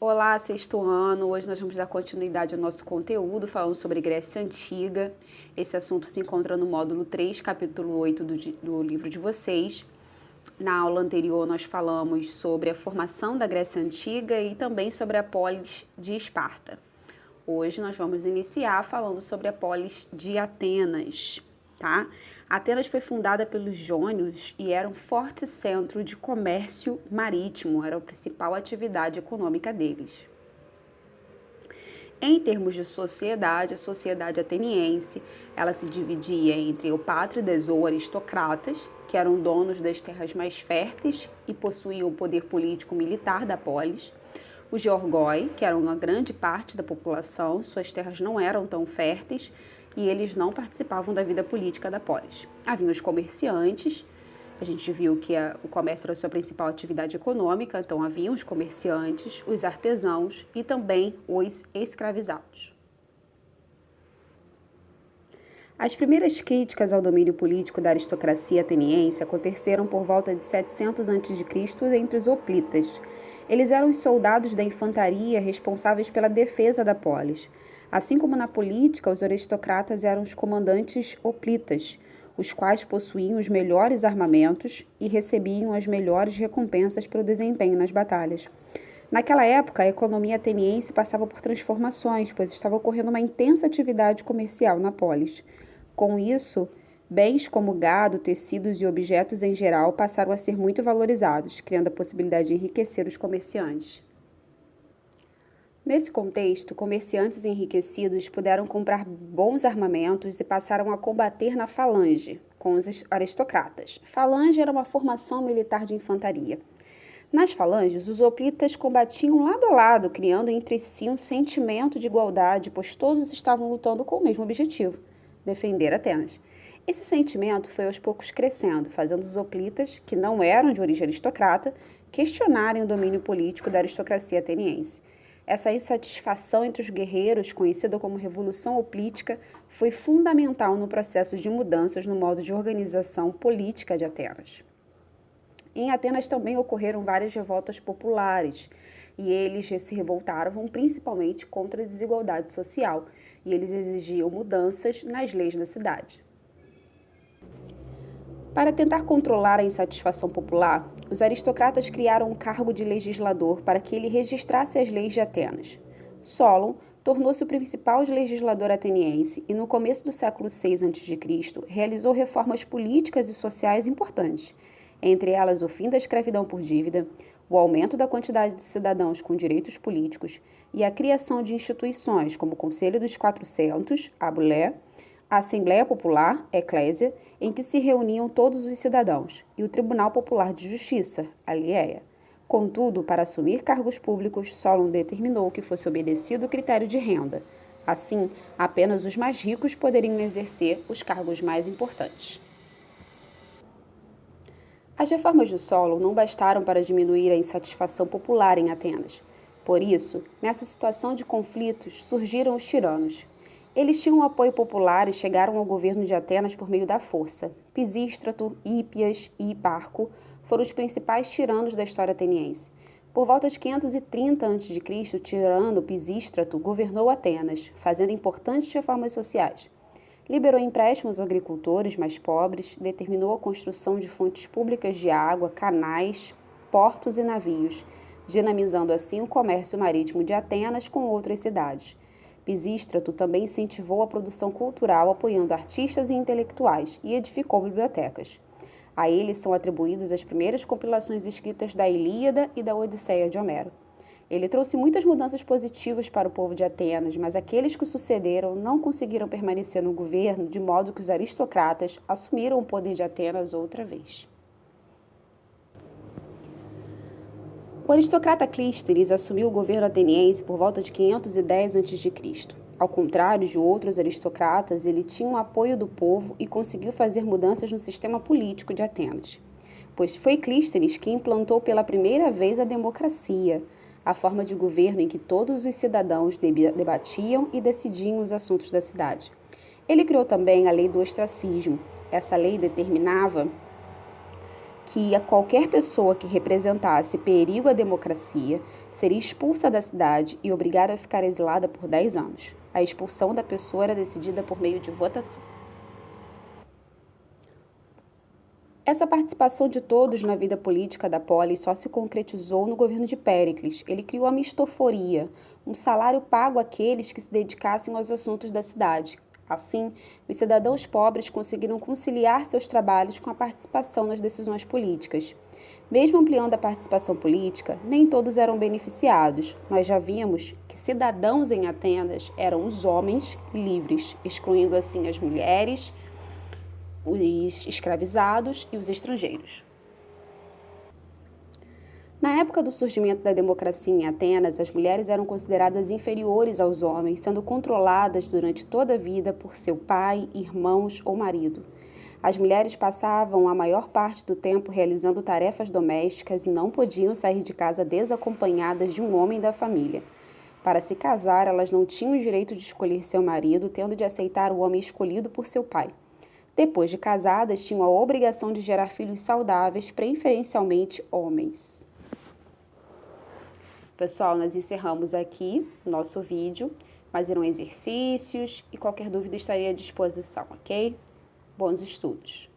Olá, sexto ano. Hoje nós vamos dar continuidade ao nosso conteúdo falando sobre Grécia Antiga. Esse assunto se encontra no módulo 3, capítulo 8 do livro de vocês. Na aula anterior nós falamos sobre a formação da Grécia Antiga e também sobre a polis de Esparta. Hoje nós vamos iniciar falando sobre a polis de Atenas, tá? Atenas foi fundada pelos jônios e era um forte centro de comércio marítimo, era a principal atividade econômica deles. Em termos de sociedade, a sociedade ateniense, ela se dividia entre eupátridas ou aristocratas, que eram donos das terras mais férteis e possuíam o poder político-militar da polis, os georgoi, que eram uma grande parte da população, suas terras não eram tão férteis e eles não participavam da vida política da polis. Haviam os comerciantes, a gente viu que o comércio era a sua principal atividade econômica, então haviam os comerciantes, os artesãos e também os escravizados. As primeiras críticas ao domínio político da aristocracia ateniense aconteceram por volta de 700 a.C. entre os hoplitas. Eles eram os soldados da infantaria responsáveis pela defesa da polis. Assim como na política, os aristocratas eram os comandantes hoplitas, os quais possuíam os melhores armamentos e recebiam as melhores recompensas pelo desempenho nas batalhas. Naquela época, a economia ateniense passava por transformações, pois estava ocorrendo uma intensa atividade comercial na polis. Com isso, bens como gado, tecidos e objetos em geral passaram a ser muito valorizados, criando a possibilidade de enriquecer os comerciantes. Nesse contexto, comerciantes enriquecidos puderam comprar bons armamentos e passaram a combater na falange, com os aristocratas. Falange era uma formação militar de infantaria. Nas falanges, os hoplitas combatiam lado a lado, criando entre si um sentimento de igualdade, pois todos estavam lutando com o mesmo objetivo: defender Atenas. Esse sentimento foi aos poucos crescendo, fazendo os hoplitas, que não eram de origem aristocrata, questionarem o domínio político da aristocracia ateniense. Essa insatisfação entre os guerreiros, conhecida como Revolução Hoplítica, foi fundamental no processo de mudanças no modo de organização política de Atenas. Em Atenas também ocorreram várias revoltas populares, e eles se revoltavam principalmente contra a desigualdade social, e eles exigiam mudanças nas leis da cidade. Para tentar controlar a insatisfação popular, os aristocratas criaram um cargo de legislador para que ele registrasse as leis de Atenas. Solon tornou-se o principal legislador ateniense e, no começo do século VI a.C., realizou reformas políticas e sociais importantes, entre elas o fim da escravidão por dívida, o aumento da quantidade de cidadãos com direitos políticos e a criação de instituições como o Conselho dos 400, a Bulé, a Assembleia Popular, Eclésia, em que se reuniam todos os cidadãos, e o Tribunal Popular de Justiça, a Lieia. Contudo, para assumir cargos públicos, Solon determinou que fosse obedecido o critério de renda. Assim, apenas os mais ricos poderiam exercer os cargos mais importantes. As reformas de Solon não bastaram para diminuir a insatisfação popular em Atenas. Por isso, nessa situação de conflitos, surgiram os tiranos. Eles tinham um apoio popular e chegaram ao governo de Atenas por meio da força. Pisístrato, Hípias e Hiparco foram os principais tiranos da história ateniense. Por volta de 530 a.C., o tirano Pisístrato governou Atenas, fazendo importantes reformas sociais. Liberou empréstimos aos agricultores mais pobres, determinou a construção de fontes públicas de água, canais, portos e navios, dinamizando assim o comércio marítimo de Atenas com outras cidades. Pisístrato também incentivou a produção cultural, apoiando artistas e intelectuais, e edificou bibliotecas. A ele são atribuídas as primeiras compilações escritas da Ilíada e da Odisseia de Homero. Ele trouxe muitas mudanças positivas para o povo de Atenas, mas aqueles que o sucederam não conseguiram permanecer no governo, de modo que os aristocratas assumiram o poder de Atenas outra vez. O aristocrata Clístenes assumiu o governo ateniense por volta de 510 a.C. Ao contrário de outros aristocratas, ele tinha o apoio do povo e conseguiu fazer mudanças no sistema político de Atenas. Pois foi Clístenes que implantou pela primeira vez a democracia, a forma de governo em que todos os cidadãos debatiam e decidiam os assuntos da cidade. Ele criou também a lei do ostracismo. Essa lei determinava que a qualquer pessoa que representasse perigo à democracia seria expulsa da cidade e obrigada a ficar exilada por 10 anos. A expulsão da pessoa era decidida por meio de votação. Essa participação de todos na vida política da polis só se concretizou no governo de Péricles. Ele criou a mistoforia, um salário pago àqueles que se dedicassem aos assuntos da cidade. Assim, os cidadãos pobres conseguiram conciliar seus trabalhos com a participação nas decisões políticas. Mesmo ampliando a participação política, nem todos eram beneficiados. Nós já vimos que cidadãos em Atenas eram os homens livres, excluindo assim as mulheres, os escravizados e os estrangeiros. Na época do surgimento da democracia em Atenas, as mulheres eram consideradas inferiores aos homens, sendo controladas durante toda a vida por seu pai, irmãos ou marido. As mulheres passavam a maior parte do tempo realizando tarefas domésticas e não podiam sair de casa desacompanhadas de um homem da família. Para se casar, elas não tinham o direito de escolher seu marido, tendo de aceitar o homem escolhido por seu pai. Depois de casadas, tinham a obrigação de gerar filhos saudáveis, preferencialmente homens. Pessoal, nós encerramos aqui o nosso vídeo, mas irão exercícios e qualquer dúvida estarei à disposição, ok? Bons estudos!